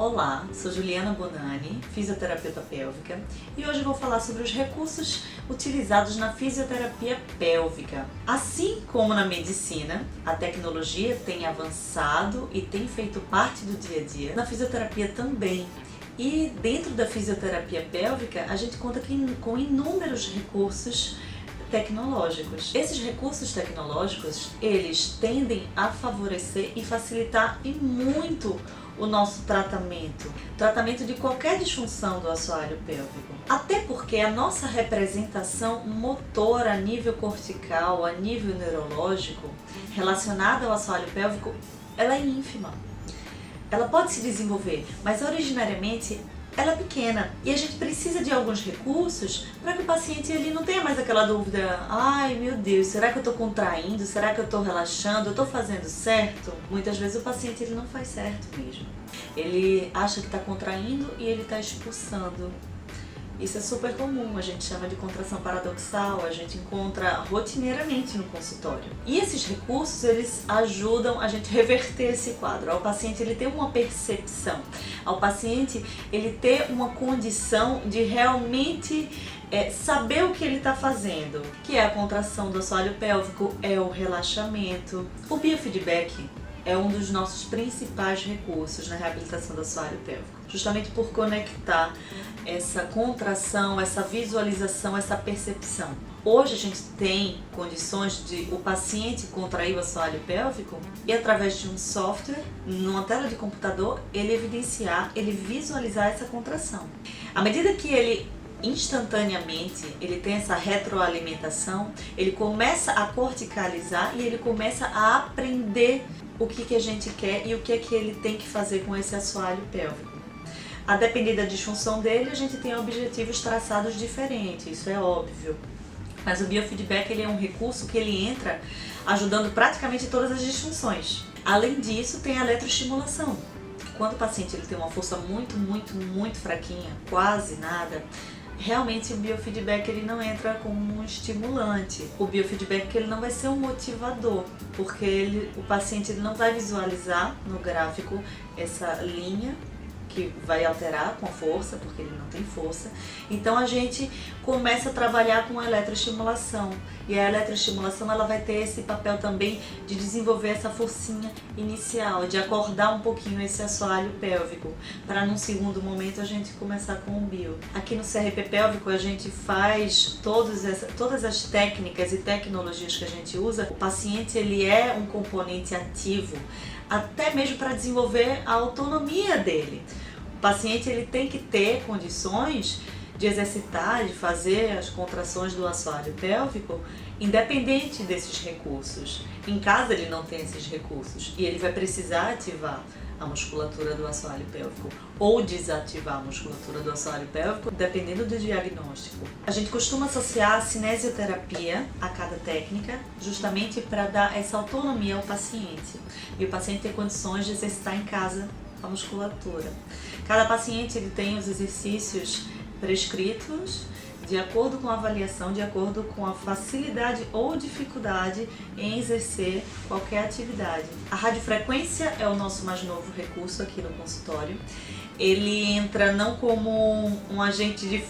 Olá, sou Juliana Bonani, fisioterapeuta pélvica, e hoje vou falar sobre os recursos utilizados na fisioterapia pélvica. Assim como na medicina, a tecnologia tem avançado e tem feito parte do dia a dia, na fisioterapia também. E dentro da fisioterapia pélvica, a gente conta com inúmeros recursos tecnológicos. Esses recursos tecnológicos, eles tendem a favorecer e facilitar e muito o nosso tratamento de qualquer disfunção do assoalho pélvico. Até porque a nossa representação motora a nível cortical, a nível neurológico, relacionada ao assoalho pélvico, ela é ínfima. Ela pode se desenvolver, mas originariamente ela é pequena e a gente precisa de alguns recursos para que o paciente ele não tenha mais aquela dúvida: ai meu Deus, será que eu estou contraindo? Será que eu estou relaxando? Eu estou fazendo certo? Muitas vezes o paciente ele não faz certo mesmo. Ele acha que está contraindo e ele está expulsando. Isso é super comum, a gente chama de contração paradoxal, a gente encontra rotineiramente no consultório. E esses recursos, eles ajudam a gente reverter esse quadro, ao paciente ele ter uma percepção, ao paciente ele ter uma condição de realmente saber o que ele está fazendo, que é a contração do assoalho pélvico, é o relaxamento. O biofeedback é um dos nossos principais recursos na reabilitação do assoalho pélvico, justamente por conectar essa contração, essa visualização, essa percepção. Hoje a gente tem condições de o paciente contrair o assoalho pélvico e através de um software, numa tela de computador, ele evidenciar, ele visualizar essa contração. À medida que ele instantaneamente ele tem essa retroalimentação, ele começa a corticalizar e ele começa a aprender o que a gente quer e o que ele tem que fazer com esse assoalho pélvico. A depender da disfunção dele, a gente tem objetivos traçados diferentes, isso é óbvio. Mas o biofeedback ele é um recurso que ele entra ajudando praticamente todas as disfunções. Além disso, tem a eletroestimulação. Quando o paciente ele tem uma força muito fraquinha, quase nada, realmente o biofeedback ele não entra como um estimulante. O biofeedback ele não vai ser um motivador, porque o paciente ele não vai visualizar no gráfico essa linha que vai alterar com a força, porque ele não tem força. Então a gente começa a trabalhar com a eletroestimulação. E a eletroestimulação ela vai ter esse papel também de desenvolver essa forcinha inicial, de acordar um pouquinho esse assoalho pélvico, para num segundo momento a gente começar com o bio. Aqui no CRP pélvico a gente faz todas as técnicas e tecnologias que a gente usa. O paciente ele é um componente ativo, até mesmo para desenvolver a autonomia dele. O paciente ele tem que ter condições de exercitar, de fazer as contrações do assoalho pélvico, independente desses recursos. Em casa ele não tem esses recursos e ele vai precisar ativar a musculatura do assoalho pélvico ou desativar a musculatura do assoalho pélvico, dependendo do diagnóstico. A gente costuma associar a cinesioterapia a cada técnica, justamente para dar essa autonomia ao paciente e o paciente ter condições de exercitar em casa a musculatura. Cada paciente ele tem os exercícios prescritos de acordo com a avaliação, de acordo com a facilidade ou dificuldade em exercer qualquer atividade. A radiofrequência é o nosso mais novo recurso aqui no consultório. Ele entra não como um agente de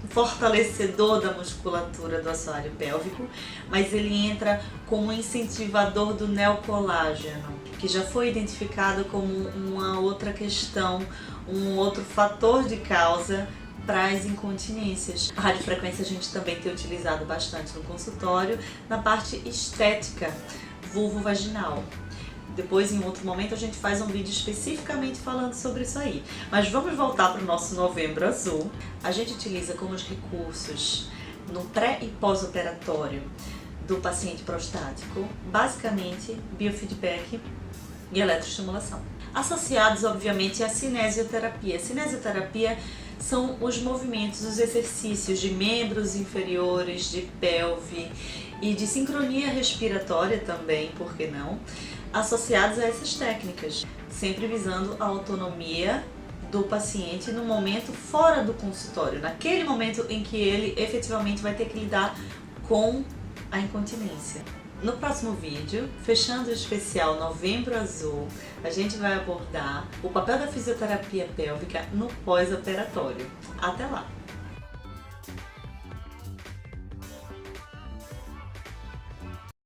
fortalecedor da musculatura do assoalho pélvico, mas ele entra como um incentivador do neocolágeno, que já foi identificado como uma outra questão, um outro fator de causa para as incontinências. A radiofrequência a gente também tem utilizado bastante no consultório, na parte estética vulvovaginal. Depois, em outro momento, a gente faz um vídeo especificamente falando sobre isso aí. Mas vamos voltar para o nosso Novembro Azul. A gente utiliza como os recursos no pré e pós-operatório do paciente prostático, basicamente biofeedback e eletroestimulação. Associados, obviamente, à cinesioterapia. A cinesioterapia são os movimentos, os exercícios de membros inferiores, de pelve e de sincronia respiratória também, por que não, associados a essas técnicas, sempre visando a autonomia do paciente no momento fora do consultório, naquele momento em que ele efetivamente vai ter que lidar com a incontinência. No próximo vídeo, fechando o especial Novembro Azul, a gente vai abordar o papel da fisioterapia pélvica no pós-operatório. Até lá!